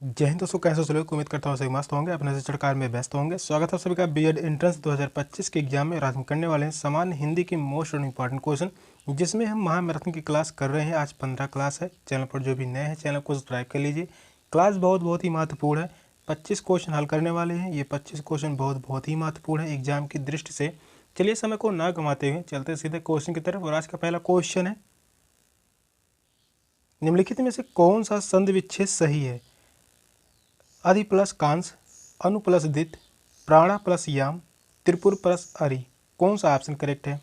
जय हिंद दोस्तों, कैसे हो लोग। उम्मीद करता हूँ सभी मस्त होंगे, अपने से चढ़कार में व्यस्त होंगे। स्वागत है सभी का बीएड एंट्रेंस 2025 के एग्जाम में। और आज हम करने वाले हैं सामान्य हिंदी की मोस्ट इंपॉर्टेंट क्वेश्चन, जिसमें हम महामैराथन की क्लास कर रहे हैं। आज 15 क्लास है। चैनल पर जो भी नए हैं चैनल को सब्सक्राइब कर लीजिए। क्लास बहुत ही महत्वपूर्ण है। 25 क्वेश्चन हल करने वाले हैं। ये 25 क्वेश्चन बहुत ही महत्वपूर्ण है एग्जाम की दृष्टि से। चलिए समय को ना गंवाते हुए चलते सीधे क्वेश्चन की तरफ। और आज का पहला क्वेश्चन है, निम्नलिखित में से कौन सा संधि विच्छेद सही है? अधि प्लस कांस, अनु प्लस दित, प्राणा प्लस याम, त्रिपुर प्लस अरि। कौन सा ऑप्शन करेक्ट है?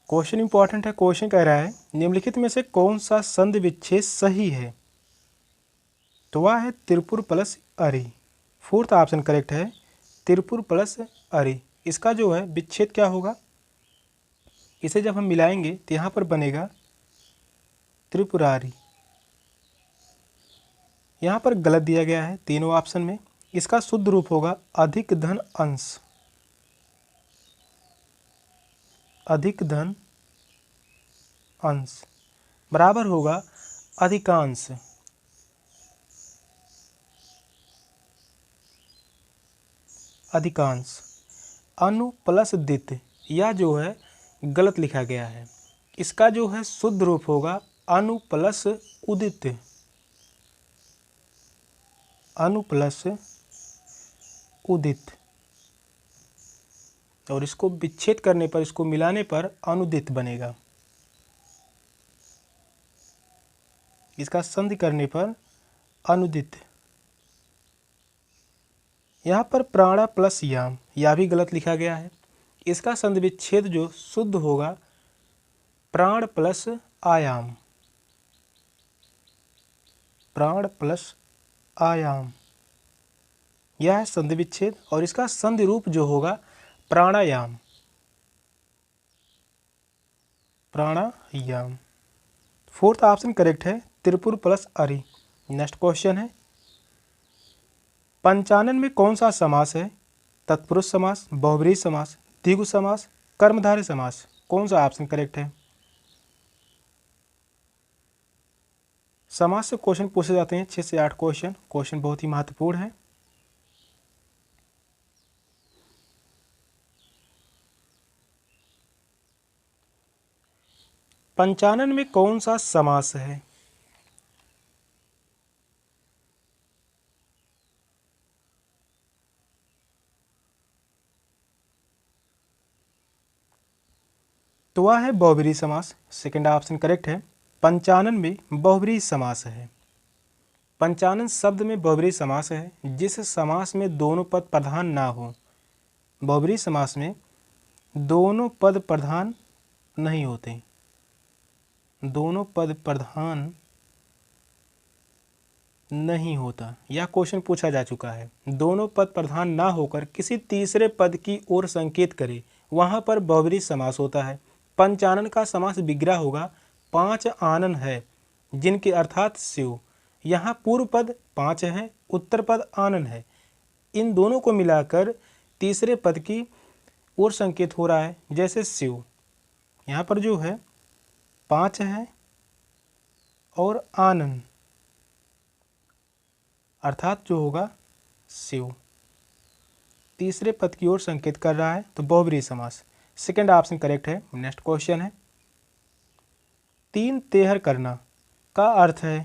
क्वेश्चन इंपॉर्टेंट है। क्वेश्चन कह रहा है निम्नलिखित में से कौन सा संधि विच्छेद सही है? तो वह है त्रिपुर प्लस अरि। फोर्थ ऑप्शन करेक्ट है, त्रिपुर प्लस अरि। इसका जो है विच्छेद क्या होगा? इसे जब हम मिलाएंगे तो यहाँ पर बनेगा त्रिपुरारी। यहाँ पर गलत दिया गया है तीनों ऑप्शन में। इसका शुद्ध रूप होगा अधिक धन अंश, अधिक धन अंश बराबर होगा अधिकांश। अधिकांश अनु प्लस दित, यह जो है गलत लिखा गया है। इसका जो है शुद्ध रूप होगा अनु प्लस उदित, अनु प्लस उदित। और इसको विच्छेद करने पर, इसको मिलाने पर अनुदित बनेगा। इसका संधि करने पर अनुदित। यहाँ पर प्राणा प्लस याम, यह भी गलत लिखा गया है। इसका संधि विच्छेद जो शुद्ध होगा प्राण प्लस आयाम, प्राण प्लस आयाम, यह है संधि विच्छेद। और इसका संधि रूप जो होगा प्राणायाम, प्राणायाम। फोर्थ ऑप्शन करेक्ट है, त्रिपुर प्लस अरि। नेक्स्ट क्वेश्चन है, पंचानन में कौन सा समास है? तत्पुरुष समास, बहुब्रीहि समास, द्विगु समास, कर्मधारय समास। कौन सा ऑप्शन करेक्ट है? समास से क्वेश्चन पूछे जाते हैं 6 से 8 क्वेश्चन। क्वेश्चन बहुत ही महत्वपूर्ण है। पंचानन में कौन सा समास है? तो वह है बहुब्रीहि समास। सेकंड ऑप्शन करेक्ट है। पंचानन में बहुब्रीहि समास है। पंचानन शब्द में बहुब्रीहि समास है, जिस समास में दोनों पद प्रधान ना हो। बहुब्रीहि समास में दोनों पद प्रधान नहीं होते, दोनों पद प्रधान नहीं होता। यह क्वेश्चन पूछा जा चुका है। दोनों पद प्रधान ना होकर किसी तीसरे पद की ओर संकेत करे, वहां पर बहुब्रीहि समास होता है। पंचानन का समास विग्रह होगा 5 आनन है जिनके अर्थात शिव। यहाँ पूर्व पद 5 है, उत्तर पद आनन है। इन दोनों को मिलाकर तीसरे पद की ओर संकेत हो रहा है, जैसे शिव। यहाँ पर जो है 5 है और आनन अर्थात जो होगा शिव, तीसरे पद की ओर संकेत कर रहा है, तो बहुब्रीहि समास। सेकंड ऑप्शन करेक्ट है। नेक्स्ट क्वेश्चन है, तीन तेहर करना का अर्थ है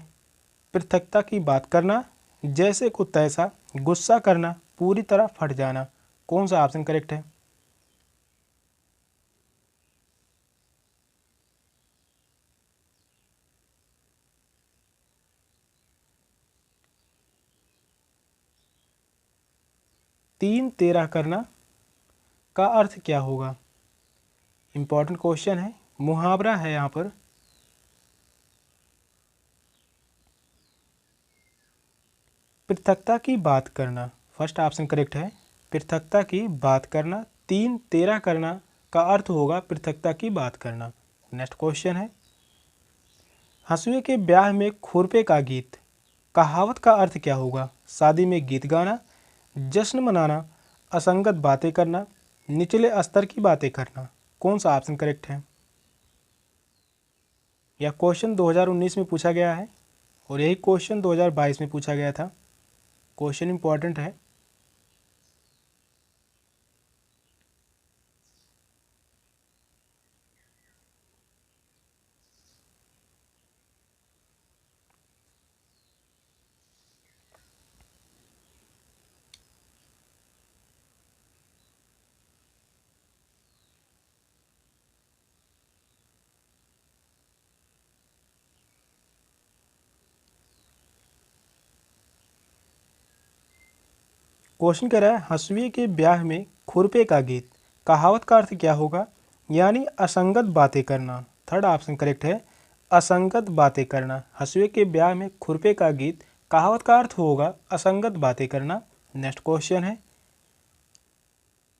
पृथकता की बात करना, जैसे को तैसा, गुस्सा करना, पूरी तरह फट जाना। कौन सा ऑप्शन करेक्ट है? तीन तेरह करना का अर्थ क्या होगा? इंपॉर्टेंट क्वेश्चन है, मुहावरा है यहाँ पर। पृथकता की बात करना, फर्स्ट ऑप्शन करेक्ट है। पृथकता की बात करना, तीन तेरह करना का अर्थ होगा पृथकता की बात करना। नेक्स्ट क्वेश्चन है, हंसुए के ब्याह में खुरपे का गीत, कहावत का अर्थ क्या होगा? शादी में गीत गाना, जश्न मनाना, असंगत बातें करना, निचले स्तर की बातें करना। कौन सा ऑप्शन करेक्ट है? यह क्वेश्चन 2019 में पूछा गया है और यही क्वेश्चन 2022 में पूछा गया था। क्वेश्चन इंपॉर्टेंट है। क्वेश्चन कह रहा है हंसुए के ब्याह में खुरपे का गीत, कहावत का अर्थ क्या होगा? यानी असंगत बातें करना। थर्ड ऑप्शन करेक्ट है, असंगत बातें करना। हंसुए के ब्याह में खुरपे का गीत, कहावत का अर्थ होगा असंगत बातें करना। नेक्स्ट क्वेश्चन है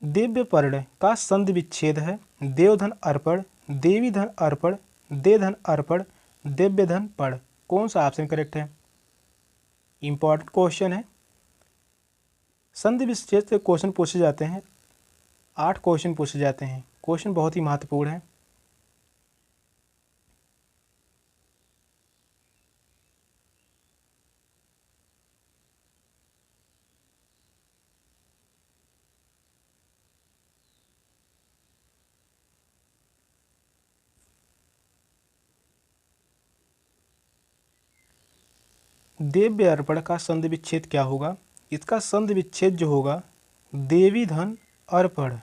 दिव्य पर्ण का संधि विच्छेद है देवधन अर्पण, देवी धन अर्पण, दे धन अर्पण, दिव्य धन पढ़। कौन सा ऑप्शन करेक्ट है? इंपॉर्टेंट क्वेश्चन है। संधि विच्छेद से क्वेश्चन पूछे जाते हैं, 8 क्वेश्चन पूछे जाते हैं। क्वेश्चन बहुत ही महत्वपूर्ण है। दिव्य अर्पण का संधि विच्छेद क्या होगा? इसका संधि विच्छेद जो होगा देवी धन अर्पण,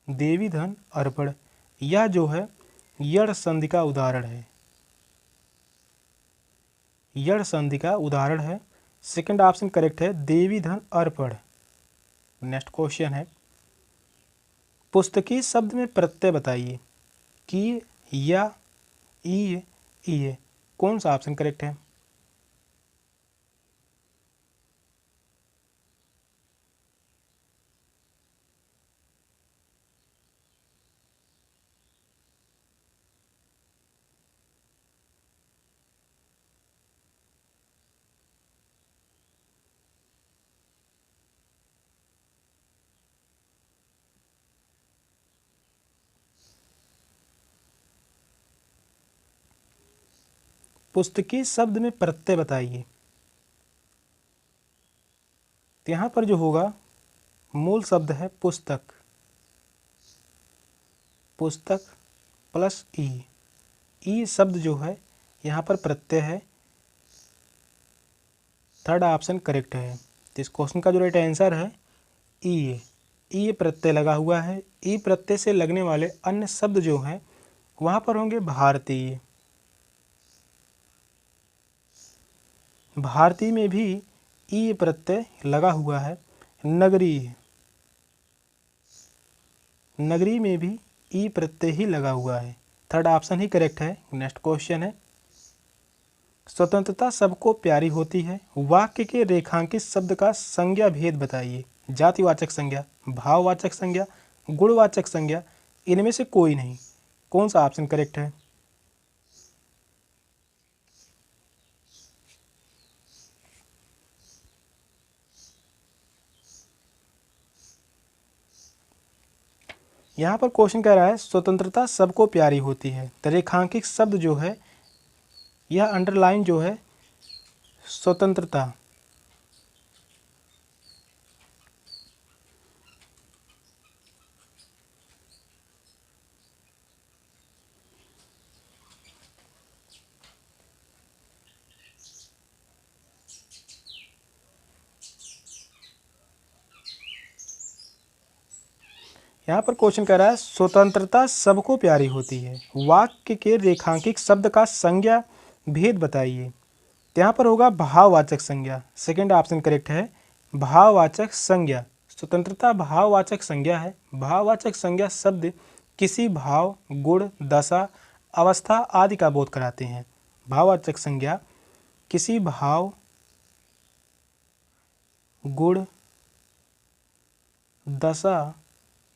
देवी धन अर्पण। यह जो है यण संधि का उदाहरण है, यण संधि का उदाहरण है। सेकंड ऑप्शन करेक्ट है, देवी धन अर्पण। नेक्स्ट क्वेश्चन है पुस्तकी शब्द में प्रत्यय बताइए, की, या, ई, ई। कौन सा ऑप्शन करेक्ट है? पुस्तकी शब्द में प्रत्यय बताइए। तो यहाँ पर जो होगा मूल शब्द है पुस्तक, पुस्तक प्लस ई, ई शब्द जो है यहाँ पर प्रत्यय है। थर्ड ऑप्शन करेक्ट है। तो इस क्वेश्चन का जो राइट आंसर है ई, ई प्रत्यय लगा हुआ है। ई प्रत्यय से लगने वाले अन्य शब्द जो हैं वहाँ पर होंगे भारतीय, भारतीय में भी ई प्रत्यय लगा हुआ है। नगरीय, नगरी में भी ई प्रत्यय ही लगा हुआ है। थर्ड ऑप्शन ही करेक्ट है। नेक्स्ट क्वेश्चन है स्वतंत्रता सबको प्यारी होती है, वाक्य के रेखांकित शब्द का संज्ञा भेद बताइए। जातिवाचक संज्ञा, भाववाचक संज्ञा, गुणवाचक संज्ञा, इनमें से कोई नहीं। कौन सा ऑप्शन करेक्ट है? यहाँ पर क्वेश्चन कह रहा है स्वतंत्रता सबको प्यारी होती है, तो रेखांकित शब्द जो है यह अंडरलाइन जो है स्वतंत्रता, यहाँ पर क्वेश्चन कह रहा है स्वतंत्रता सबको प्यारी होती है, वाक्य के रेखांकित शब्द का संज्ञा भेद बताइए। तो यहाँ पर होगा भाववाचक संज्ञा। सेकंड ऑप्शन करेक्ट है, भाववाचक संज्ञा। स्वतंत्रता भाववाचक संज्ञा है। भाववाचक संज्ञा शब्द किसी भाव, गुण, दशा, अवस्था आदि का बोध कराते हैं। भाववाचक संज्ञा किसी भाव, गुण, दशा,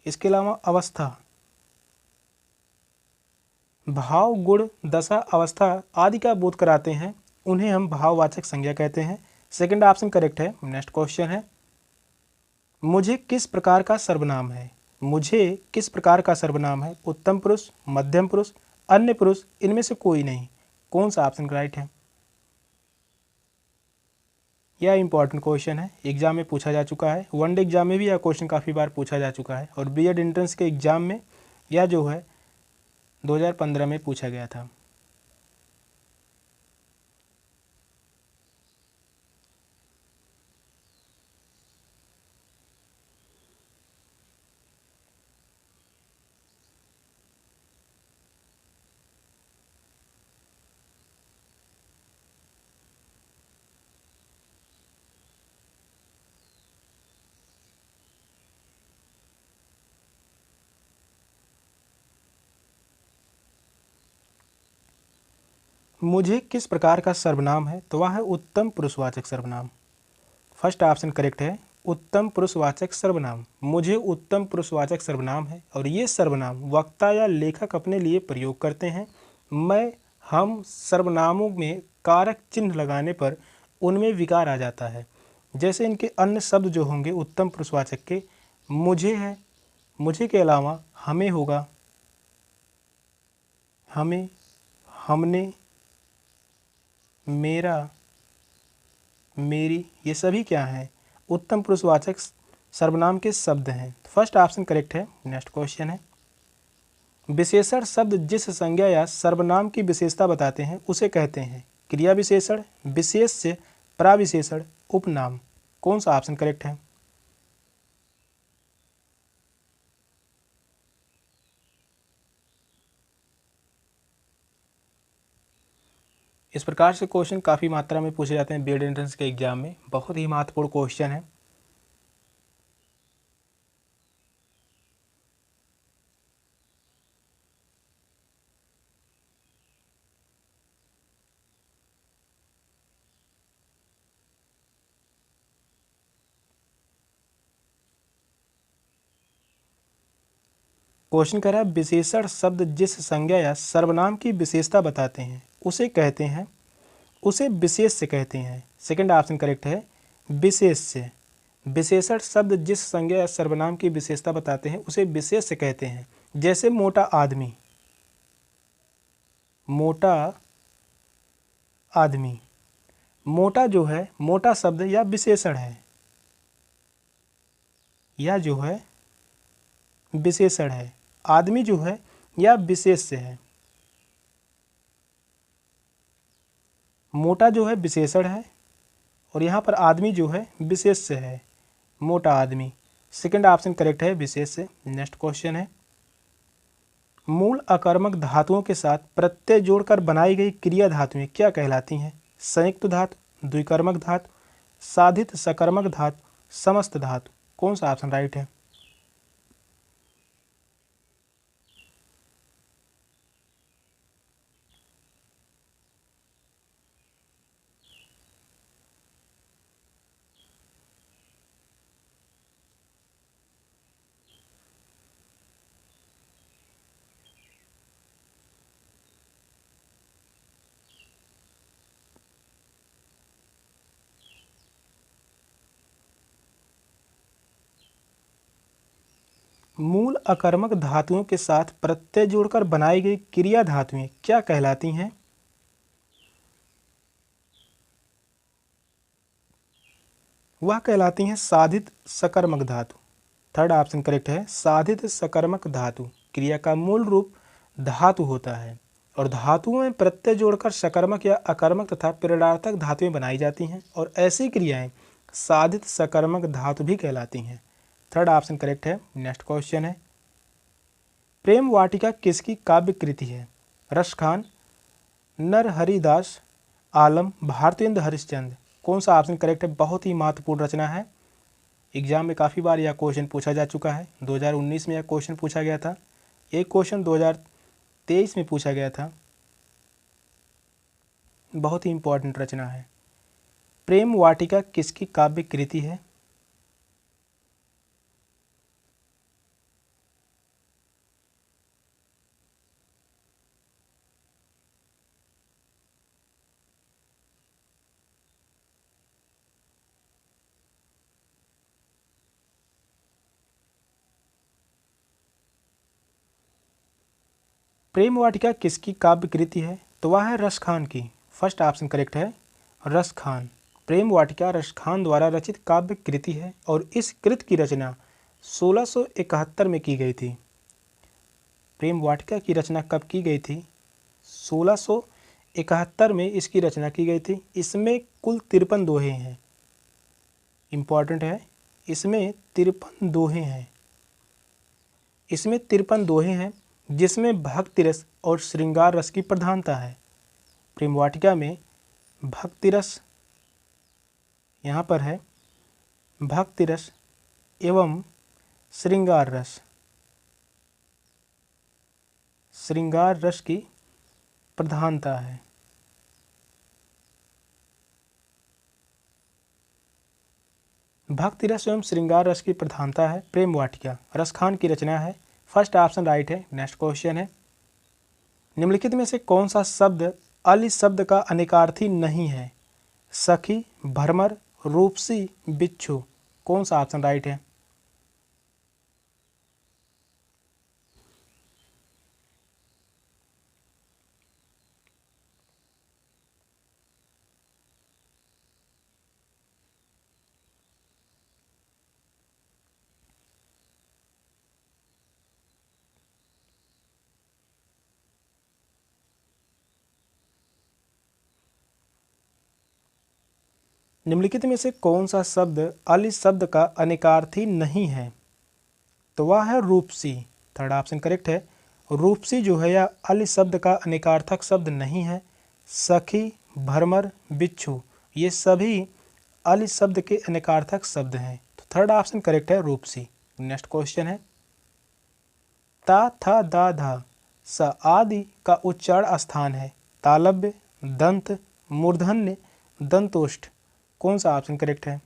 इसके अलावा अवस्था भाव, गुण, दशा, अवस्था आदि का बोध कराते हैं, उन्हें हम भाववाचक संज्ञा कहते हैं। सेकंड ऑप्शन करेक्ट है। नेक्स्ट क्वेश्चन है, मुझे किस प्रकार का सर्वनाम है? मुझे किस प्रकार का सर्वनाम है? उत्तम पुरुष, मध्यम पुरुष, अन्य पुरुष, इनमें से कोई नहीं। कौन सा ऑप्शन राइट है? यह इंपॉर्टेंट क्वेश्चन है, एग्जाम में पूछा जा चुका है। वनडे एग्जाम में भी यह क्वेश्चन काफ़ी बार पूछा जा चुका है और बीएड एंट्रेंस के एग्जाम में यह जो है 2015 में पूछा गया था। मुझे किस प्रकार का सर्वनाम है? तो वह है उत्तम पुरुषवाचक सर्वनाम। फर्स्ट ऑप्शन करेक्ट है, उत्तम पुरुषवाचक सर्वनाम। मुझे उत्तम पुरुषवाचक सर्वनाम है और ये सर्वनाम वक्ता या लेखक अपने लिए प्रयोग करते हैं। मैं, हम सर्वनामों में कारक चिन्ह लगाने पर उनमें विकार आ जाता है। जैसे इनके अन्य शब्द जो होंगे उत्तम पुरुषवाचक के, मुझे है, मुझे के अलावा हमें होगा, हमें, हमने, मेरा, मेरी, ये सभी क्या हैं? उत्तम पुरुषवाचक सर्वनाम के शब्द हैं। फर्स्ट ऑप्शन करेक्ट है। नेक्स्ट क्वेश्चन है, विशेषण शब्द जिस संज्ञा या सर्वनाम की विशेषता बताते हैं उसे कहते हैं क्रिया विशेषण, विशेष्य, प्राविशेषण, उपनाम। कौन सा ऑप्शन करेक्ट है? इस प्रकार से क्वेश्चन काफ़ी मात्रा में पूछे जाते हैं बीएड एंट्रेंस के एग्जाम में, बहुत ही महत्वपूर्ण क्वेश्चन है। क्वेश्चन कह रहा है विशेषण शब्द जिस संज्ञा या सर्वनाम की विशेषता बताते हैं उसे कहते हैं, उसे विशेष्य कहते हैं। सेकंड ऑप्शन करेक्ट है, विशेष्य। विशेषण शब्द जिस संज्ञा या सर्वनाम की विशेषता बताते हैं उसे विशेष्य कहते हैं। जैसे मोटा आदमी, मोटा आदमी, मोटा जो है, मोटा शब्द या विशेषण है, या जो है विशेषण है। आदमी जो है या विशेष्य है। मोटा जो है विशेषण है और यहाँ पर आदमी जो है विशेष्य है, मोटा आदमी। सेकंड ऑप्शन करेक्ट है, विशेष्य। नेक्स्ट क्वेश्चन है, मूल अकर्मक धातुओं के साथ प्रत्यय जोड़कर बनाई गई क्रिया धातुएं क्या कहलाती हैं? संयुक्त धातु, द्विकर्मक धातु, साधित सकर्मक धातु, समस्त धातु। कौन सा ऑप्शन राइट है? मूल अकर्मक धातुओं के साथ प्रत्यय जोड़कर बनाई गई क्रिया धातुएं क्या कहलाती हैं? वह कहलाती हैं साधित सकर्मक धातु। थर्ड ऑप्शन करेक्ट है, साधित सकर्मक धातु। क्रिया का मूल रूप धातु होता है और धातुओं में प्रत्यय जोड़कर सकर्मक या अकर्मक तथा प्रेरणार्थक धातुएं बनाई जाती हैं और ऐसी क्रियाएं साधित सकर्मक धातु भी कहलाती हैं। थर्ड ऑप्शन करेक्ट है। नेक्स्ट क्वेश्चन है, प्रेम वाटिका किसकी काव्य कृति है? रसखान, नरहरिदास, आलम, भारतेंद्र हरिश्चंद्र। कौन सा ऑप्शन करेक्ट है? बहुत ही महत्वपूर्ण रचना है, एग्जाम में काफ़ी बार यह क्वेश्चन पूछा जा चुका है। 2019 में यह क्वेश्चन पूछा गया था, एक क्वेश्चन 2023 में पूछा गया था। बहुत ही इंपॉर्टेंट रचना है। प्रेम वाटिका किसकी काव्य कृति है? प्रेम वाटिका किसकी काव्य कृति है? तो वह है रसखान की। फर्स्ट ऑप्शन करेक्ट है, रसखान। प्रेम वाटिका रसखान द्वारा रचित काव्य कृति है और इस कृत की रचना 1671 में की गई थी। प्रेम वाटिका की रचना कब की गई थी? 1671 में इसकी रचना की गई थी। इसमें कुल 53 दोहे हैं। इम्पॉर्टेंट है, इसमें 53 दोहे हैं। इसमें 53 दोहे हैं जिसमें भक्ति रस और श्रृंगार रस की प्रधानता है। प्रेम वाटिका में भक्ति रस यहाँ पर है, भक्ति रस एवं श्रृंगार रस, श्रृंगार रस की प्रधानता है। भक्ति रस एवं श्रृंगार रस की प्रधानता है प्रेम वाटिका, रसखान की रचना है। फर्स्ट ऑप्शन राइट है। नेक्स्ट क्वेश्चन है, निम्नलिखित में से कौन सा शब्द अली शब्द का अनेकार्थी नहीं है? सखी, भ्रमर, रूपसी, बिच्छू। कौन सा ऑप्शन राइट है? निम्नलिखित में से कौन सा शब्द अली शब्द का अनेकार्थी नहीं है? तो वह है रूपसी। थर्ड ऑप्शन करेक्ट है। रूपसी जो है यह अली शब्द का अनेकार्थक शब्द नहीं है। सखी, भ्रमर, बिच्छू ये सभी अली शब्द के अनेकार्थक शब्द हैं। तो थर्ड ऑप्शन करेक्ट है, रूपसी। नेक्स्ट क्वेश्चन है, ता, था, दा, धा, स आदि का उच्चारण स्थान है? तालव्य, दंत, मूर्धन्य, दंतोष्ठ। कौन सा ऑप्शन करेक्ट है?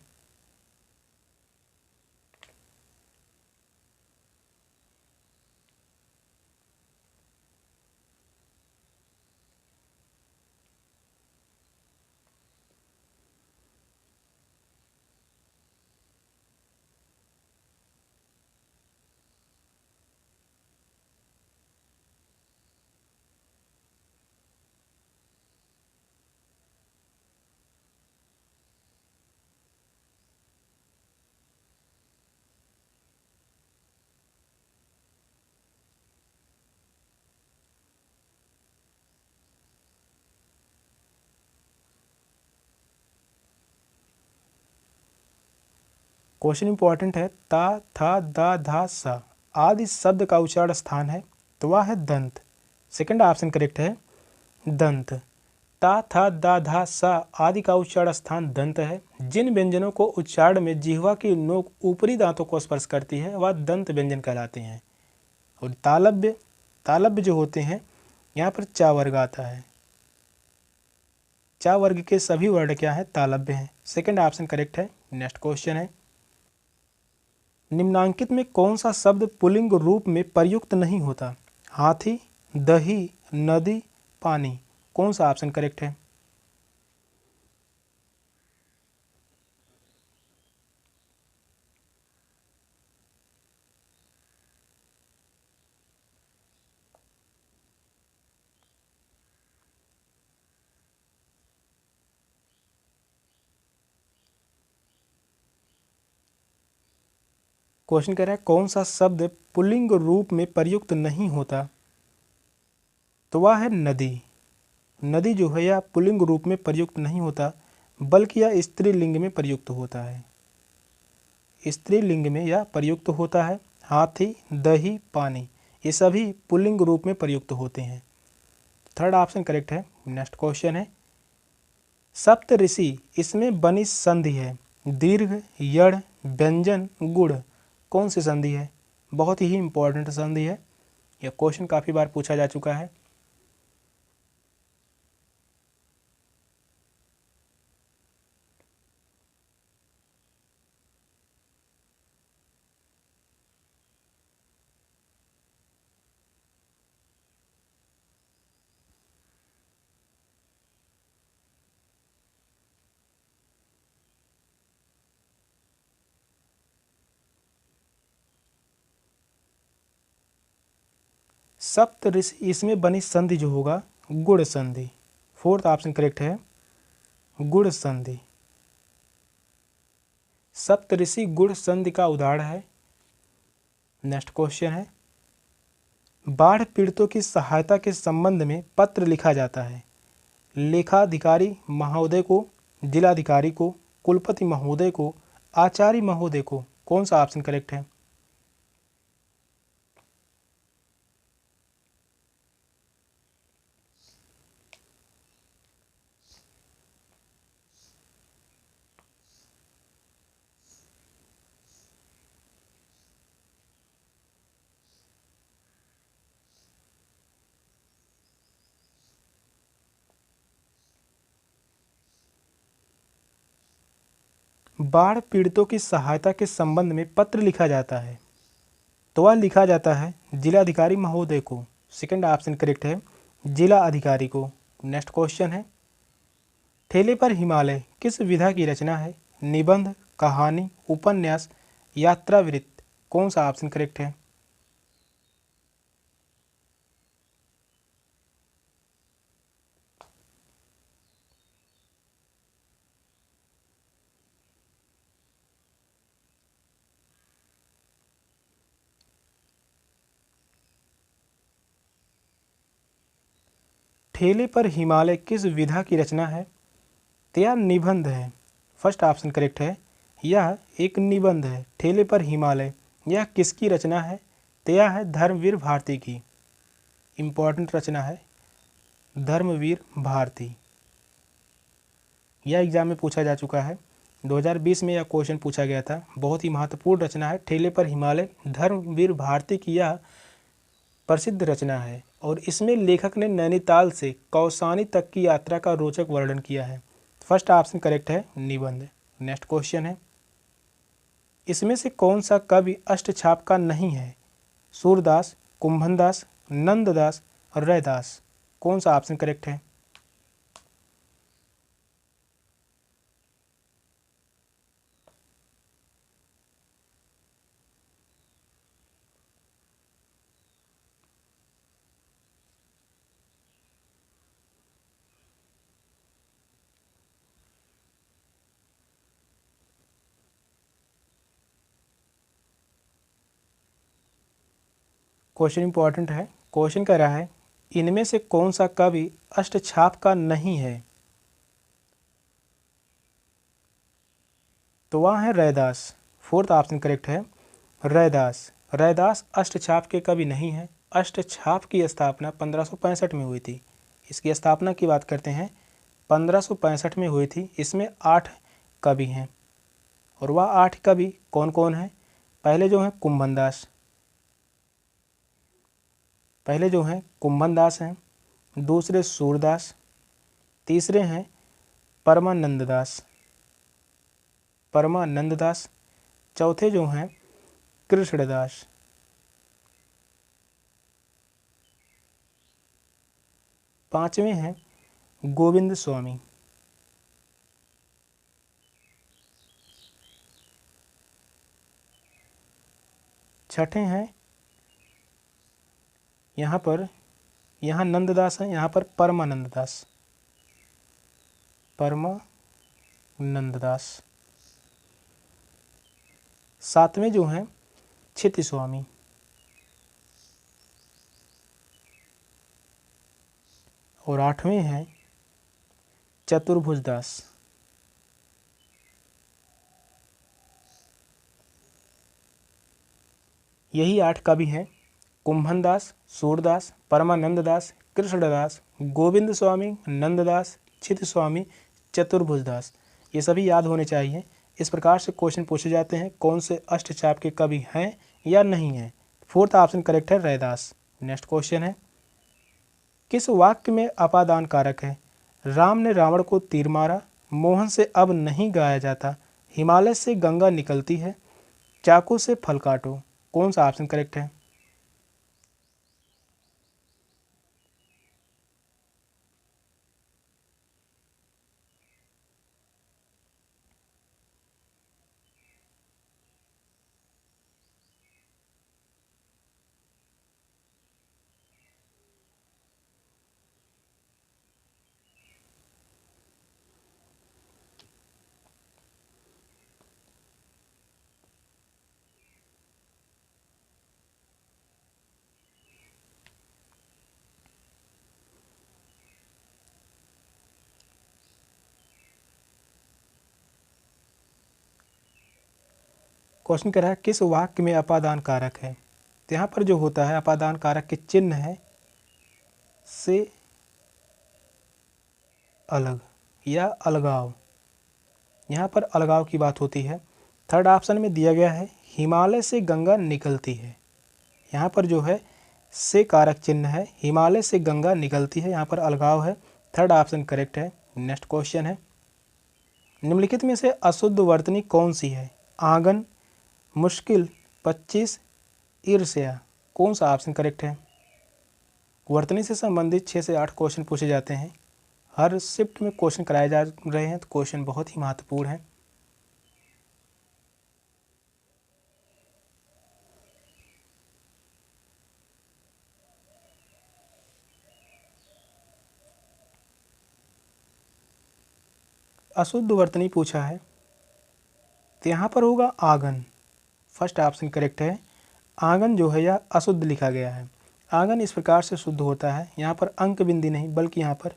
क्वेश्चन इंपॉर्टेंट है। ता, था, दा, धा, सा आदि शब्द का उच्चारण स्थान है? तो वह है दंत। सेकंड ऑप्शन करेक्ट है, दंत। ता, था, दा, धा, सा आदि का उच्चारण स्थान दंत है। जिन व्यंजनों को उच्चारण में जिह्वा की नोक ऊपरी दांतों को स्पर्श करती है वह दंत व्यंजन कहलाते हैं। और तालव्य, तालव्य जो होते हैं यहाँ पर चा वर्ग आता है। चा वर्ग के सभी वर्ण क्या है? तालव्य हैं। सेकंड ऑप्शन करेक्ट है। नेक्स्ट क्वेश्चन है, निम्नांकित में कौन सा शब्द पुल्लिंग रूप में प्रयुक्त नहीं होता? हाथी, दही, नदी, पानी। कौन सा ऑप्शन करेक्ट है? क्वेश्चन कह रहा है कौन सा शब्द पुल्लिंग रूप में प्रयुक्त नहीं होता? तो वह है नदी। नदी जो है यह पुल्लिंग रूप में प्रयुक्त नहीं होता, बल्कि यह स्त्रीलिंग में प्रयुक्त होता है। स्त्रीलिंग में यह प्रयुक्त होता है। हाथी, दही, पानी ये सभी पुल्लिंग रूप में प्रयुक्त होते हैं। थर्ड ऑप्शन करेक्ट है। नेक्स्ट क्वेश्चन है, सप्त ऋषि इसमें बनी संधि है? दीर्घ, यड़, व्यंजन, गुण। कौन सी संधि है? बहुत ही इंपॉर्टेंट संधि है। यह क्वेश्चन काफ़ी बार पूछा जा चुका है। सप्त ऋषि, इसमें बनी संधि जो होगा गुण संधि। फोर्थ ऑप्शन करेक्ट है गुण संधि। सप्त ऋषि गुण संधि का उदाहरण है। नेक्स्ट क्वेश्चन है, बाढ़ पीड़ितों की सहायता के संबंध में पत्र लिखा जाता है। लेखाधिकारी महोदय को, जिलाधिकारी को, कुलपति महोदय को, आचार्य महोदय को। कौन सा ऑप्शन करेक्ट है? बाढ़ पीड़ितों की सहायता के संबंध में पत्र लिखा जाता है, तो वह लिखा जाता है जिलाधिकारी महोदय को। सेकंड ऑप्शन करेक्ट है जिला अधिकारी को। नेक्स्ट क्वेश्चन है, ठेले पर हिमालय किस विधा की रचना है? निबंध, कहानी, उपन्यास, यात्रावृत्त। कौन सा ऑप्शन करेक्ट है? ठेले पर हिमालय किस विधा की रचना है? तो यह निबंध है। फर्स्ट ऑप्शन करेक्ट है, यह एक निबंध है। ठेले पर हिमालय यह किसकी रचना है? तो यह है धर्मवीर भारती की। इम्पोर्टेंट रचना है धर्मवीर भारती। यह एग्जाम में पूछा जा चुका है। 2020 में यह क्वेश्चन पूछा गया था। बहुत ही महत्वपूर्ण रचना है ठेले पर हिमालय। धर्मवीर भारती की यह प्रसिद्ध रचना है और इसमें लेखक ने नैनीताल से कौसानी तक की यात्रा का रोचक वर्णन किया है। फर्स्ट ऑप्शन करेक्ट है निबंध। नेक्स्ट क्वेश्चन है, इसमें से कौन सा कवि अष्टछाप का नहीं है? सूरदास, कुंभनदास, नंददास और रैदास। कौन सा ऑप्शन करेक्ट है? क्वेश्चन इंपॉर्टेंट है। क्वेश्चन कह रहा है इनमें से कौन सा कवि अष्टछाप का नहीं है? तो वह है रैदास। फोर्थ ऑप्शन करेक्ट है रैदास। रैदास अष्टछाप के कवि नहीं है। अष्टछाप की स्थापना 1565 में हुई थी। इसकी स्थापना की बात करते हैं 1565 में हुई थी। इसमें 8 कवि हैं और वह 8 कवि कौन कौन हैं? पहले जो हैं कुंभनदास, हैं। दूसरे सूरदास, तीसरे हैं परमानंददास, चौथे जो हैं कृष्णदास, पांचवें हैं गोविंद स्वामी, छठे हैं यहाँ नंददास हैं, यहाँ पर परमानंददास। सातवें जो हैं क्षिति स्वामी और आठवें हैं चतुर्भुजदास। यही 8 कवि हैं कुंभनदास, सूरदास, परमानंददास, कृष्णदास, गोविंद स्वामी, नंददास, क्षित स्वामी, चतुर्भुजदास। ये सभी याद होने चाहिए। इस प्रकार से क्वेश्चन पूछे जाते हैं कौन से अष्टचाप के कवि हैं या नहीं हैं। फोर्थ ऑप्शन करेक्ट है रैदास। नेक्स्ट क्वेश्चन है, किस वाक्य में अपादान कारक है? राम ने रावण को तीर मारा, मोहन से अब नहीं गाया जाता, हिमालय से गंगा निकलती है, चाकू से फल काटो। कौन सा ऑप्शन करेक्ट है? क्वेश्चन कह रहा है किस वाक्य में अपादान कारक है। तो यहाँ पर जो होता है अपादान कारक के चिन्ह है से अलग या अलगाव। यहाँ पर अलगाव की बात होती है। थर्ड ऑप्शन में दिया गया है हिमालय से गंगा निकलती है। यहाँ पर जो है से कारक चिन्ह है, हिमालय से गंगा निकलती है, यहाँ पर अलगाव है। थर्ड ऑप्शन करेक्ट है। नेक्स्ट क्वेश्चन है निम्नलिखित में से अशुद्ध वर्तनी कौन सी है। आंगन, मुश्किल, 25, ईर्ष्या। कौन सा ऑप्शन करेक्ट है। वर्तनी से संबंधित 6 से 8 क्वेश्चन पूछे जाते हैं। हर शिफ्ट में क्वेश्चन कराए जा रहे हैं, तो क्वेश्चन बहुत ही महत्वपूर्ण है। अशुद्ध वर्तनी पूछा है तो यहाँ पर होगा आंगन। फर्स्ट ऑप्शन करेक्ट है। आंगन जो है यह अशुद्ध लिखा गया है। आंगन इस प्रकार से शुद्ध होता है, यहाँ पर अंक बिंदी नहीं बल्कि यहाँ पर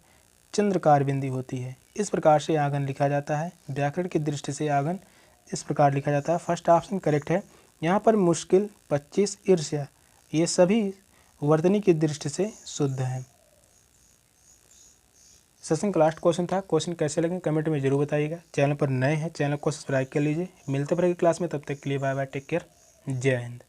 चंद्रकार बिंदी होती है। इस प्रकार से आंगन लिखा जाता है। व्याकरण की दृष्टि से आंगन इस प्रकार लिखा जाता है। फर्स्ट ऑप्शन करेक्ट है। यहाँ पर मुश्किल, 25, ईर्ष्या ये सभी वर्तनी की दृष्टि से शुद्ध हैं। सेशन का लास्ट क्वेश्चन था। क्वेश्चन कैसे लगे कमेंट में जरूर बताइएगा। चैनल पर नए हैं, चैनल को सब्सक्राइब कर लीजिए। मिलते हैं फिर अगली क्लास में, तब तक के लिए बाय बाय, टेक केयर, जय हिंद।